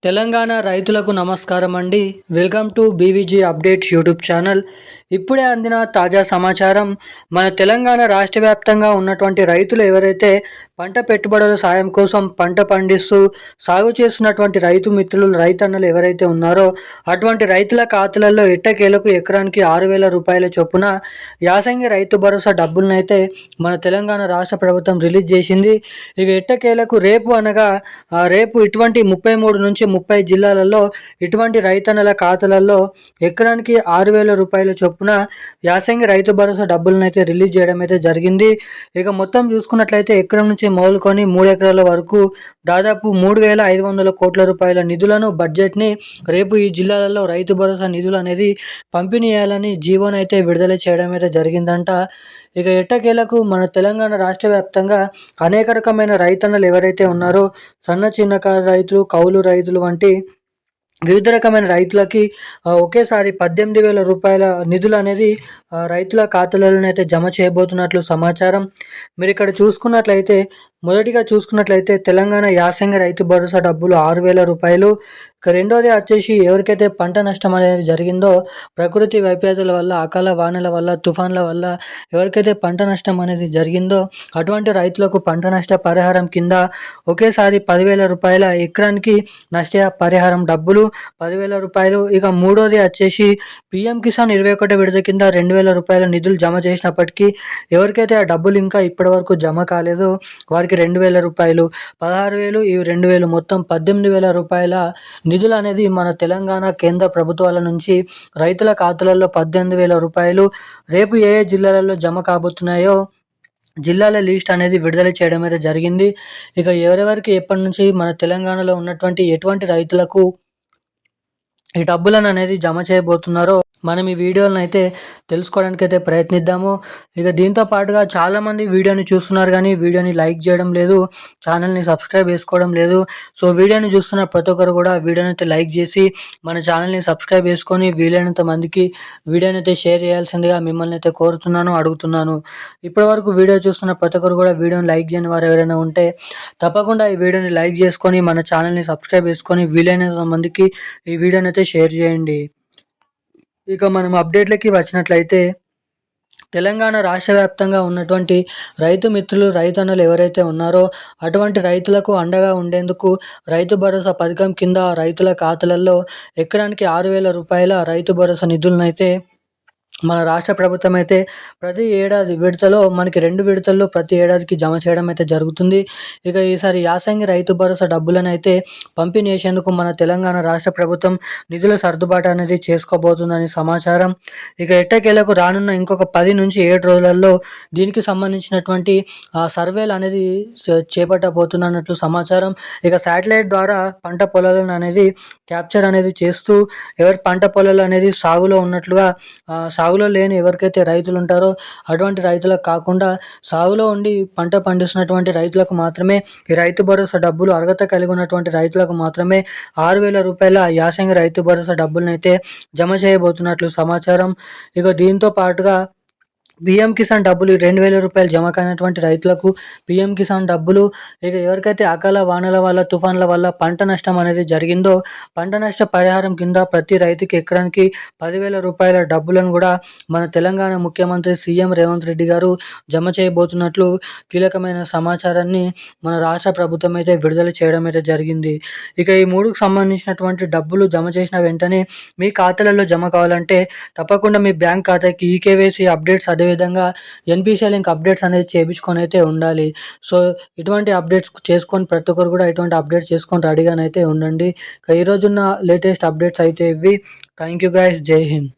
తెలంగాణ రైతులకు నమస్కారం అండి. Welcome to BVG updates YouTube channel. ఇప్పుడే అందిన తాజా సమాచారం. మన తెలంగాణ రాష్ట్ర వ్యాప్తంగా ఉన్నటువంటి రైతులు ఎవరైతే పంట పెట్టుబడుల సాయం కోసం పంట పండిస్తూ సాగు చేస్తున్నటువంటి రైతు మిత్రులు రైతన్నలు ఎవరైతే ఉన్నారో అటువంటి రైతుల ఖాతాలలో ఎట్టకేలకు ఎకరానికి 6,000 రూపాయల చొప్పున యాసంగి రైతు భరోసా డబ్బులనైతే మన తెలంగాణ రాష్ట్ర ప్రభుత్వం రిలీజ్ చేసింది. ఇక ఎట్టకేలకు రేపు ఇటువంటి 33 నుంచి 30 జిల్లాలలో ఇటువంటి రైతన్నల ఖాతాలలో ఎకరానికి 6,000 రూపాయల చొప్పున యాసంగి రైతు భరోసా డబ్బులను అయితే రిలీజ్ చేయడం అయితే జరిగింది. ఇక మొత్తం చూసుకున్నట్లయితే ఎకరం నుంచి మొదలుకొని 3 ఎకరాల వరకు దాదాపు 3,500 కోట్ల రూపాయల నిధులను బడ్జెట్ని రేపు ఈ జిల్లాలలో రైతు భరోసా నిధులు అనేది పంపిణీ చేయాలని జీవోను అయితే విడుదల చేయడం అయితే జరిగిందంట. ఇక ఎట్టకేలకు మన తెలంగాణ రాష్ట్ర వ్యాప్తంగా అనేక రకమైన రైతన్నలు ఎవరైతే ఉన్నారో సన్న చిన్నకారు రైతులు, కౌలు రైతులు వంటి వివిధ రకమైన రైతులకి ఒకేసారి 18,000 రూపాయల నిధులు అనేది రైతుల ఖాతాలలోనైతే జమ చేయబోతున్నట్లు సమాచారం. మీరు ఇక్కడ మొదటిగా చూసుకున్నట్లయితే తెలంగాణ యాసంగి రైతు భరోసా డబ్బులు 6,000 రూపాయలు. రెండోది వచ్చేసి ఎవరికైతే పంట నష్టం అనేది జరిగిందో ప్రకృతి వైపరీత్యాల వల్ల, అకాల వానల వల్ల, తుఫాన్ల వల్ల ఎవరికైతే పంట నష్టం అనేది జరిగిందో అటువంటి రైతులకు పంట నష్ట పరిహారం కింద ఒకేసారి 10,000 రూపాయల ఎకరానికి నష్ట పరిహారం డబ్బులు 10,000 రూపాయలు. ఇక మూడోది వచ్చేసి పీఎం కిసాన్ 21 విడత కింద 2,000 రూపాయల నిధులు జమ చేసినప్పటికీ ఎవరికైతే ఆ డబ్బులు ఇంకా ఇప్పటివరకు జమ కాలేదో వారికి 2,000 రూపాయలు, 16,000, ఇవి 2,000, మొత్తం 18,000 రూపాయల నిధులు అనేది మన తెలంగాణ కేంద్ర ప్రభుత్వాల నుంచి రైతుల ఖాతాలలో 18,000 రూపాయలు రేపు ఏ జిల్లాలలో జమ కాబోతున్నాయో జిల్లాల లిస్ట్ అనేది విడుదల చేయడం అయితే జరిగింది. ఇక ఎవరెవరికి ఎప్పటి నుంచి మన తెలంగాణలో ఉన్నటువంటి ఎటువంటి రైతులకు ఈ డబ్బులను అనేది జమ చేయబోతున్నారో మనం ఈ వీడియోలను అయితే తెలుసుకోవడానికి అయితే ప్రయత్నిద్దాము. ఇక దీంతో పాటుగా చాలామంది వీడియోని చూస్తున్నారు కానీ వీడియోని లైక్ చేయడం లేదు, ఛానల్ని సబ్స్క్రైబ్ చేసుకోవడం లేదు. సో వీడియోని చూస్తున్న ప్రతి ఒక్కరు కూడా వీడియోని అయితే లైక్ చేసి మన ఛానల్ని సబ్స్క్రైబ్ చేసుకొని వీలైనంత మందికి వీడియోని అయితే షేర్ చేయాల్సిందిగా మిమ్మల్ని అయితే అడుగుతున్నాను. ఇప్పటివరకు వీడియో చూస్తున్న ప్రతి ఒక్కరు కూడా వీడియోని లైక్ చేయని వారు ఎవరైనా ఉంటే తప్పకుండా ఈ వీడియోని లైక్ చేసుకొని మన ఛానల్ని సబ్స్క్రైబ్ చేసుకొని వీలైనంత మందికి ఈ వీడియోని అయితే షేర్ చేయండి. ఇక మనం అప్డేట్లకి వచ్చినట్లయితే తెలంగాణ రాష్ట్ర వ్యాప్తంగా ఉన్నటువంటి రైతు మిత్రులు, రైతన్నలు ఎవరైతే ఉన్నారో అటువంటి రైతులకు అండగా ఉండేందుకు రైతు భరోసా పథకం కింద రైతుల ఖాతాలలో ఎకరానికి 6,000 రూపాయల రైతు భరోసా నిధులనైతే మన రాష్ట్ర ప్రభుత్వం అయితే ప్రతి ఏడాది విడతలో మనకి 2 విడతల్లో ప్రతి ఏడాదికి జమ చేయడం అయితే జరుగుతుంది. ఇక ఈసారి యాసంగి రైతు భరోసా డబ్బులను అయితే పంపిణీ చేసేందుకు మన తెలంగాణ రాష్ట్ర ప్రభుత్వం నిధుల సర్దుబాటు అనేది చేసుకోబోతుందని సమాచారం. ఇక ఎట్టకేలకు రానున్న ఇంకొక 10 నుంచి 7 రోజులలో దీనికి సంబంధించినటువంటి సర్వేలు అనేది చేపట్టబోతున్నట్లు సమాచారం. ఇక శాటిలైట్ ద్వారా పంట పొలాలను అనేది క్యాప్చర్ అనేది చేస్తూ ఎవరి పంట పొలాలు అనేది సాగులో లేని ఎవరికైతే రైతులు ఉంటారో అటువంటి రైతులకు కాకుండా సాగులో ఉండి పంట పండిస్తున్నటువంటి రైతులకు మాత్రమే ఈ రైతు భరోసా డబ్బులు, అర్హత కలిగి ఉన్నటువంటి రైతులకు మాత్రమే 6,000 రూపాయల యాసంగి రైతు భరోసా డబ్బులను అయితే జమ చేయబోతున్నట్లు సమాచారం. ఇక దీంతో పాటుగా పీఎం కిసాన్ డబ్బులు 2,000 రూపాయలు జమ కానటువంటి రైతులకు పీఎం కిసాన్ డబ్బులు, ఇక ఎవరికైతే అకాల వానల వల్ల, తుఫాన్ల వల్ల పంట నష్టం అనేది జరిగిందో పంట నష్ట పరిహారం కింద ప్రతి రైతుకి ఎకరానికి 10,000 రూపాయల డబ్బులను కూడా మన తెలంగాణ ముఖ్యమంత్రి సీఎం రేవంత్ రెడ్డి గారు జమ చేయబోతున్నట్లు కీలకమైన సమాచారాన్ని మన రాష్ట్ర ప్రభుత్వం అయితే విడుదల చేయడం అయితే జరిగింది. ఇక ఈ 3కు సంబంధించినటువంటి డబ్బులు జమ చేసిన వెంటనే మీ ఖాతాలలో జమ కావాలంటే తప్పకుండా మీ బ్యాంక్ ఖాతాకి ఈకేవైసీ అప్డేట్స్ అదేవిధంగా ఎన్పిసిఐ లింక్ అప్డేట్స్ అనేది చేయించుకొని అయితే ఉండాలి. సో ఇటువంటి అప్డేట్స్ చేసుకొని ప్రతి ఒక్కరు కూడా ఇటువంటి అప్డేట్స్ చేసుకొని రెడీగానైతే ఉండండి. ఈరోజున్న లేటెస్ట్ అప్డేట్స్ అయితే ఇవి. Thank you guys. జై హింద్.